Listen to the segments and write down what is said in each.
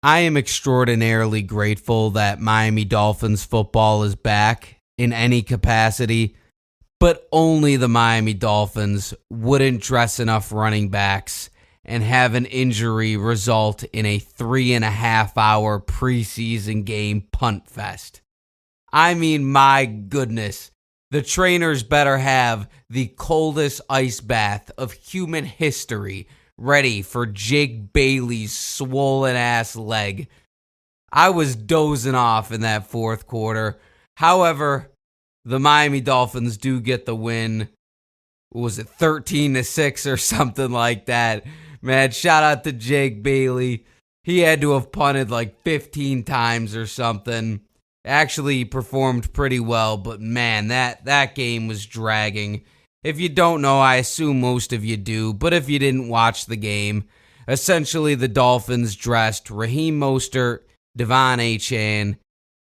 I am extraordinarily grateful that Miami Dolphins football is back in any capacity, but only the Miami Dolphins wouldn't dress enough running backs and have an injury result in a 3.5 hour preseason game punt fest. I mean, my goodness, the trainers better have the coldest ice bath of human history ready for Jake Bailey's swollen ass leg. I was dozing off in that fourth quarter. However, the Miami Dolphins do get the win. What was it, 13-6 or something like that? Man, shout out to Jake Bailey. He had to have punted like 15 times or something. Actually, he performed pretty well, but man, that game was dragging. If you don't know, I assume most of you do, but if you didn't watch the game, essentially the Dolphins dressed Raheem Mostert, Devon Achane,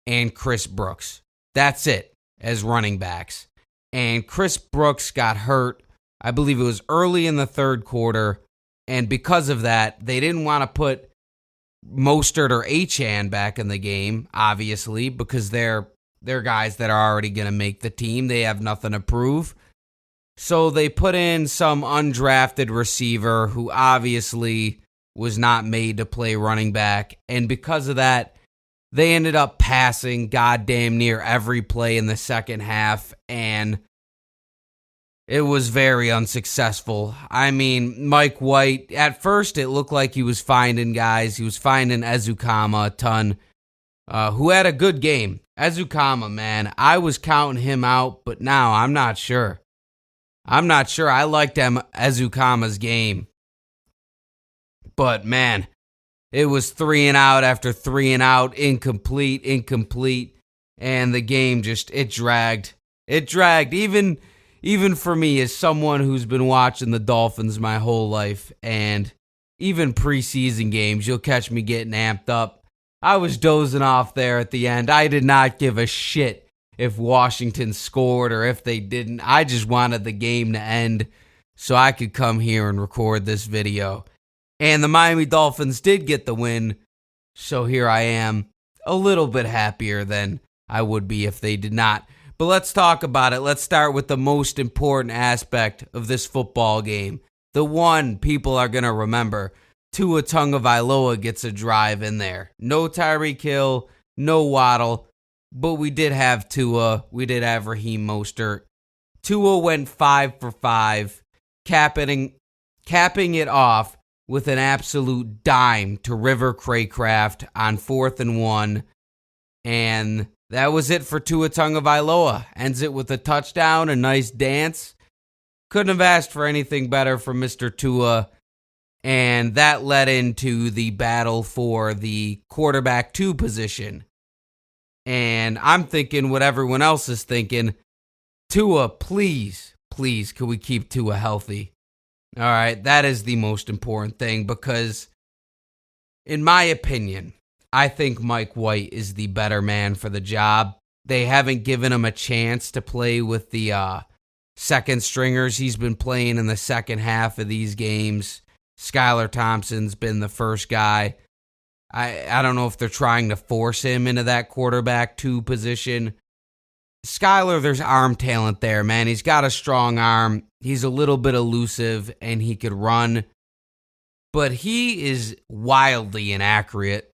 and Chris Brooks. That's it, as running backs. And Chris Brooks got hurt, I believe it was early in the third quarter, and because of that, they didn't want to put Mostert or Achane back in the game, obviously, because they're guys that are already going to make the team. They have nothing to prove. So they put in some undrafted receiver who obviously was not made to play running back. And because of that, they ended up passing goddamn near every play in the second half. And it was very unsuccessful. I mean, Mike White, at first it looked like he was finding guys. He was finding Ezukama a ton, who had a good game. Ezukama, man, I was counting him out, but now I'm not sure. I liked Ezukama's game. But, man, it was 3 and out after 3 and out, incomplete, and the game it dragged. It dragged, even for me as someone who's been watching the Dolphins my whole life, and even preseason games, you'll catch me getting amped up. I was dozing off there at the end. I did not give a shit if Washington scored or if they didn't. I just wanted the game to end so I could come here and record this video. And the Miami Dolphins did get the win, so here I am, a little bit happier than I would be if they did not. But let's talk about it. Let's start with the most important aspect of this football game. The one people are going to remember. Tua Tagovailoa gets a drive in there. No Tyreek Hill, no Waddle. But we did have Tua. We did have Raheem Mostert. Tua went 5 for 5, capping it off with an absolute dime to River Craycraft on 4th and 1. And that was it for Tua Tagovailoa. Ends it with a touchdown, a nice dance. Couldn't have asked for anything better from Mr. Tua. And that led into the battle for the quarterback 2 position. And I'm thinking what everyone else is thinking. Tua, please, could we keep Tua healthy? All right, that is the most important thing because, in my opinion, I think Mike White is the better man for the job. They haven't given him a chance to play with the second stringers. He's been playing in the second half of these games. Skylar Thompson's been the first guy. I don't know if they're trying to force him into that quarterback 2 position. Skylar, there's arm talent there, man. He's got a strong arm. He's a little bit elusive, and he could run. But he is wildly inaccurate.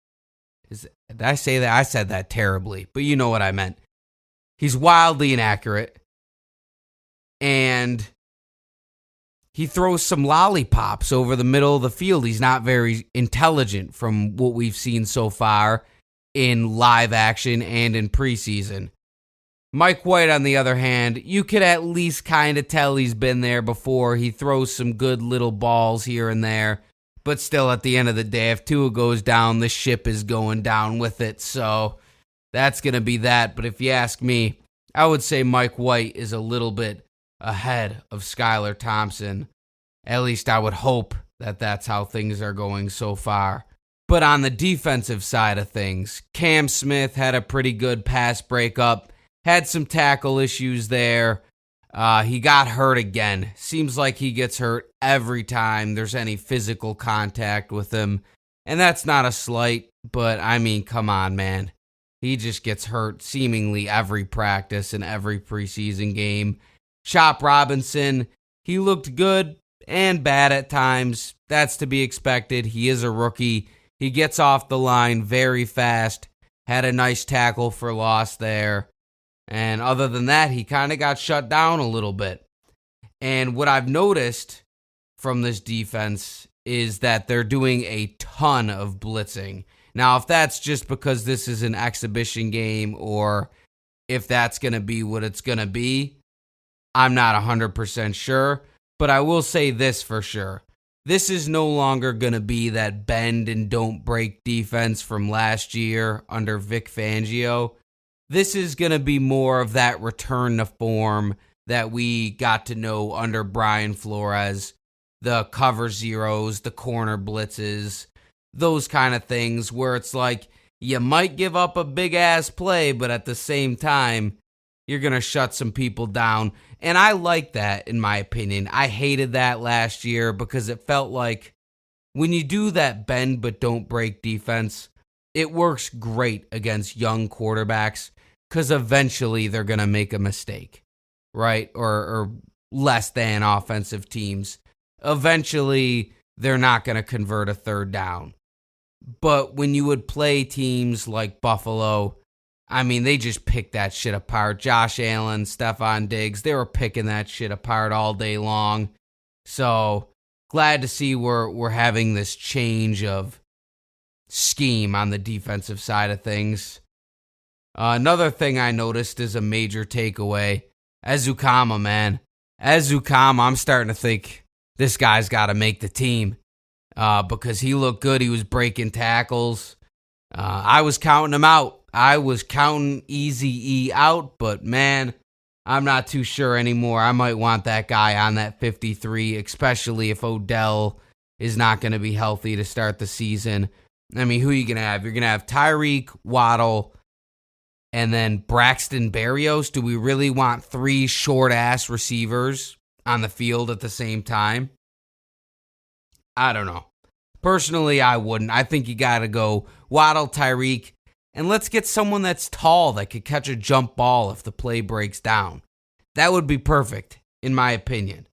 Did I say that? I said that terribly, but you know what I meant. He's wildly inaccurate. And he throws some lollipops over the middle of the field. He's not very intelligent from what we've seen so far in live action and in preseason. Mike White, on the other hand, you could at least kind of tell he's been there before. He throws some good little balls here and there. But still, at the end of the day, if Tua goes down, the ship is going down with it. So that's going to be that. But if you ask me, I would say Mike White is a little bit ahead of Skylar Thompson. At least I would hope that that's how things are going so far. But on the defensive side of things, Cam Smith had a pretty good pass breakup, had some tackle issues there. He got hurt again. Seems like he gets hurt every time there's any physical contact with him. And that's not a slight, but I mean, come on, man. He just gets hurt seemingly every practice and every preseason game. Chop Robinson, he looked good and bad at times. That's to be expected. He is a rookie. He gets off the line very fast. Had a nice tackle for loss there. And other than that, he kind of got shut down a little bit. And what I've noticed from this defense is that they're doing a ton of blitzing. Now, if that's just because this is an exhibition game or if that's going to be what it's going to be, I'm not 100% sure. But I will say this for sure. This is no longer going to be that bend and don't break defense from last year under Vic Fangio. This is going to be more of that return to form that we got to know under Brian Flores. The cover zeros, the corner blitzes, those kind of things where it's like you might give up a big-ass play, but at the same time, you're going to shut some people down. And I like that, in my opinion. I hated that last year because it felt like when you do that bend but don't break defense, it works great against young quarterbacks because eventually they're going to make a mistake, right? Or less than offensive teams. Eventually, they're not going to convert a third down. But when you would play teams like Buffalo, I mean, they just picked that shit apart. Josh Allen, Stephon Diggs, they were picking that shit apart all day long. So, glad to see we're having this change of scheme on the defensive side of things. Another thing I noticed is a major takeaway. Ezukama, man. Ezukama, I'm starting to think this guy's got to make the team because he looked good. He was breaking tackles. I was counting him out. I was counting Eazy-E out, but man, I'm not too sure anymore. I might want that guy on that 53, especially if Odell is not going to be healthy to start the season. I mean, who are you going to have? You're going to have Tyreek, Waddle, and then Braxton Berrios. Do we really want 3 short-ass receivers on the field at the same time? I don't know. Personally, I wouldn't. I think you got to go Waddle, Tyreek, and let's get someone that's tall that could catch a jump ball if the play breaks down. That would be perfect, in my opinion.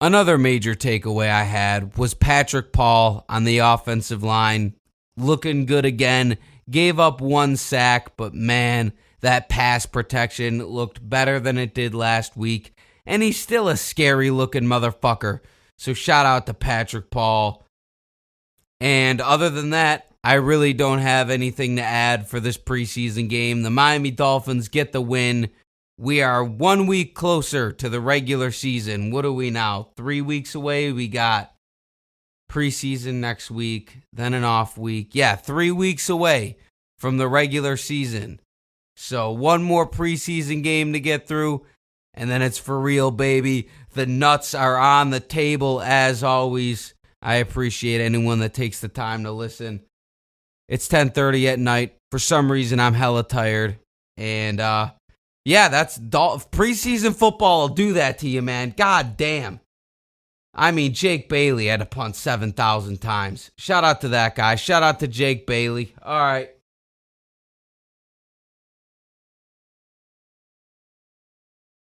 Another major takeaway I had was Patrick Paul on the offensive line, looking good again. Gave up 1 sack, but man, that pass protection looked better than it did last week. And he's still a scary-looking motherfucker. So shout out to Patrick Paul. And other than that, I really don't have anything to add for this preseason game. The Miami Dolphins get the win. We are 1 week closer to the regular season. What are we now? 3 weeks away? We got preseason next week, then an off week. Yeah, 3 weeks away from the regular season. So 1 more preseason game to get through, and then it's for real, baby. The nuts are on the table as always. I appreciate anyone that takes the time to listen. It's 10:30 at night. For some reason, I'm hella tired. And, yeah, that's preseason football will do that to you, man. God damn. I mean, Jake Bailey had to punt 7,000 times. Shout out to that guy. Shout out to Jake Bailey. All right.